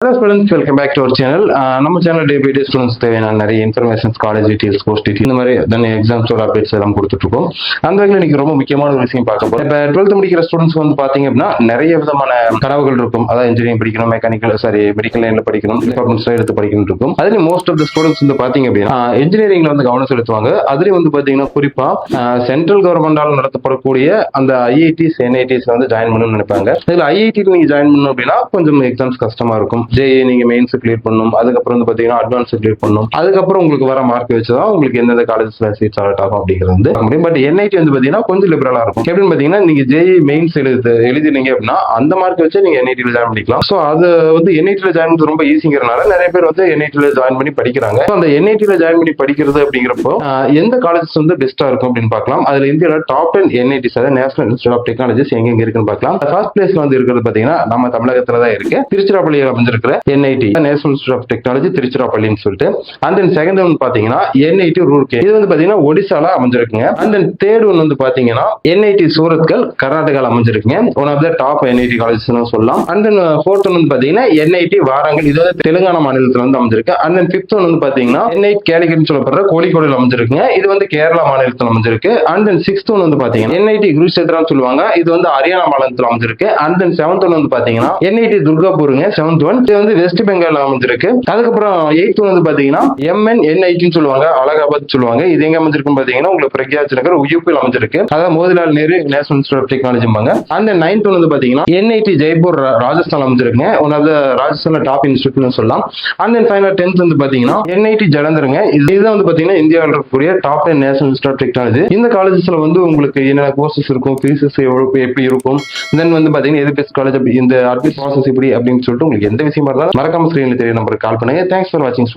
Hello students, welcome back to our channel. நம்ம channel day by day students தேவையான நிறைய informations, college details, course details இந்த மாதிரி தென் எக்ஸாம்ஸோட updates எல்லாம் கொடுத்துட்டு இருக்கோம். அந்த வகையில் இன்னைக்கு ரொம்ப முக்கியமான ஒரு விஷயம் பார்க்க போறோம். இப்போ 12th முடிக்கிற ஸ்டூடெண்ட்ஸ் வந்து பாத்தீங்க அப்படின்னா நிறைய விதமான கனவுகள் இருக்கும். அதாவது இன்ஜினியரிங் படிக்கணும், மெடிக்கல் லைன்ல படிக்கணும், டிபார்ட்மெண்ட்ஸ் எடுத்து படிக்கணும் இருக்கும். அதுல மோஸ்ட் ஆஃப் த ஸ்டூடெண்ட்ஸ் வந்து பாத்தீங்க அப்படின்னா இன்ஜினியரிங்ல வந்து கவனம் செலுத்துவாங்க. அதுலயும் வந்து பாத்தீங்கன்னா குறிப்பா சென்ட்ரல் கவர்மெண்டால் நடத்தப்படக்கூடிய அந்த ஐஐடிஸ், என்ஐடிஸ்ல வந்து ஜாயின் பண்ணணும்னு நினைப்பாங்க. இதுல ஐஐடியில் நீங்க ஜாயின் பண்ணணும் அப்படின்னா கொஞ்சம் எக்ஸாம்ஸ் கஷ்டமா இருக்கும். ஜேஇ நீங்க மெயின்ஸ் கிளியர் பண்ணணும், அதுக்கப்புறம் வந்து பாத்தீங்கன்னா அட்வான்ஸ் கிளியர் பண்ணணும், அதுக்கப்புறம் உங்களுக்கு வர மார்க் வச்சுதான் உங்களுக்கு எந்தெந்த காலேஜ்ல சீட்ஸ் அலாட் ஆகும் அப்படிங்கிறது வந்து முடியும். பட் என்ஐடி வந்து பாத்தீங்கன்னா கொஞ்சம் லிபரலா இருக்கும். எப்படின்னு பாத்தீங்கன்னா நீங்க ஜேஇ மெயின்ஸ் எழுதினீங்க அப்படின்னா அந்த மார்க் வச்சு நீங்க என்ஐடியில் ஜாயின் பண்ணிக்கலாம். ஸோ அது வந்து என்ஐடியில் ஜாயின் பண்ணது ரொம்ப ஈஸிங்கிறனால நிறைய பேர் வந்து என்ஐடியில் ஜாயின் பண்ணி படிக்கிறாங்க. அந்த என்ஐடியில் ஜாயின் பண்ணி படிக்கிறது அப்படிங்கிறப்போ எந்த காலேஜஸ் வந்து பெஸ்டா இருக்கும் அப்படின்னு பார்க்கலாம். அதுல இந்தியாவில் டாப் 10 என்ஐடிஸ், அதாவது நேஷனல் இன்ஸ்டியூட் ஆஃப் டெக்னாலஜிஸ் எங்க இருக்குன்னு பார்க்கலாம். ஃபர்ஸ்ட் பிளேஸ்ல வந்து இருக்கிறது பாத்தீங்கன்னா நம்ம தமிழகத்துல தான் இருக்கு. திருச்சிராப்பள்ளியில் அமைஞ்சிருக்கிற NIT, national institute of technology திருச்சிராப்பள்ளின்னு சொல்லிட்டு. அண்ட் தென் செகண்ட் ஒன் பாத்தீங்கன்னா என்ஐடி ரூர்கே, இது வந்து பாத்தீங்கன்னா ஒடிசால அமைஞ்சிருக்குங்க. அண்ட் தென் தேர்ட் ஒன் வந்து பாத்தீங்கன்னா என்ஐடி சூரத்கல் கர்நாடகால அமைஞ்சிருக்குங்க. One of the top NIT colleges சொல்லலாம். அண்ட் தென் ஃபோர்த் ஒன் வந்து பாத்தீங்கன்னா என்ஐடி வாரங்கல், இது வந்து தெலுங்கானா மாநிலத்துல வந்து அமைஞ்சிருக்கு. அண்ட் தென் ஃபிஃப்த் ஒன் வந்து பாத்தீங்கன்னா என்ஐடி கேலிக்கட்னு சொல்லப்படுற கோழிக்கோடில் அமைஞ்சிருக்குங்க. இது வந்து கேரளா மாநிலத்தில் அமைஞ்சிருக்கு. அண்ட் தென் சிக்ஸ்த் ஒன் வந்து பாத்தீங்கன்னா என்ஐடி குருஷேத்ரான்னு சொல்லுவாங்க, இது வந்து ஹரியானா மாநிலத்தில் அமைஞ்சிருக்கு. அண்ட் தென் செவன்த் ஒன் வந்து பாத்தீங்கன்னா என்ஐடி துர்காபூருங்க, செவன்த் ஒன், இது வந்து வெஸ்ட் பெங்கால் அமைஞ்சிருக்கு. அதுக்கப்புறம் எயித் ஒன் வந்து பாத்தீங்கன்னா எம்என்என்ஐடின்னு சொல்லுவாங்க, அலகாபாத் சொல்லுவாங்க. இது எங்க அமைஞ்சிருக்குன்னு பாத்தீங்கன்னா உங்களுக்கு பிரக்யாஜ் நகர் யூபியில் அமைஞ்சிருக்கு. அதாவது Motilal Nehru national institute of டெக்னாலஜிம்பாங்க. அந்த நைன்த் ஒன் வந்து பாத்தீங்கன்னா என்ஐடி ஜெய்ப்பூர் ராஜஸ்தான் அமைஞ்சிருக்குங்க. One of the Rajasthan top இன்ஸ்டியூட்னு சொல்லலாம். அண்ட் தென் ஃபைனல் 10th வந்து பாத்தீங்கன்னா என்ஐடி ஜலந்தருங்க. இதுதான் வந்து பாத்தீங்கன்னா இந்தியாவில் இருக்கக்கூடிய top 10 national institute of technology. இந்த காலேஜஸ்ல வந்து உங்களுக்கு என்னென்ன கோர்சஸ் இருக்கும், ஃபீஸஸ் எப்படி இருக்கும், தென் வந்து பாத்தீங்கன்னா எது பெஸ்ட் காலேஜ், இந்த அட்மிஷன் ப்ராசஸ் எப்படி அப்படின்னு சொல்லிட்டு உங்களுக்கு எந்த விஷயமா இருந்தாலும் மறக்காம ஸ்கிரீன்ல தெரிய நம்பருக்கு கால் பண்ணுங்க. தேங்க்ஸ் ஃபார் வாட்சிங்.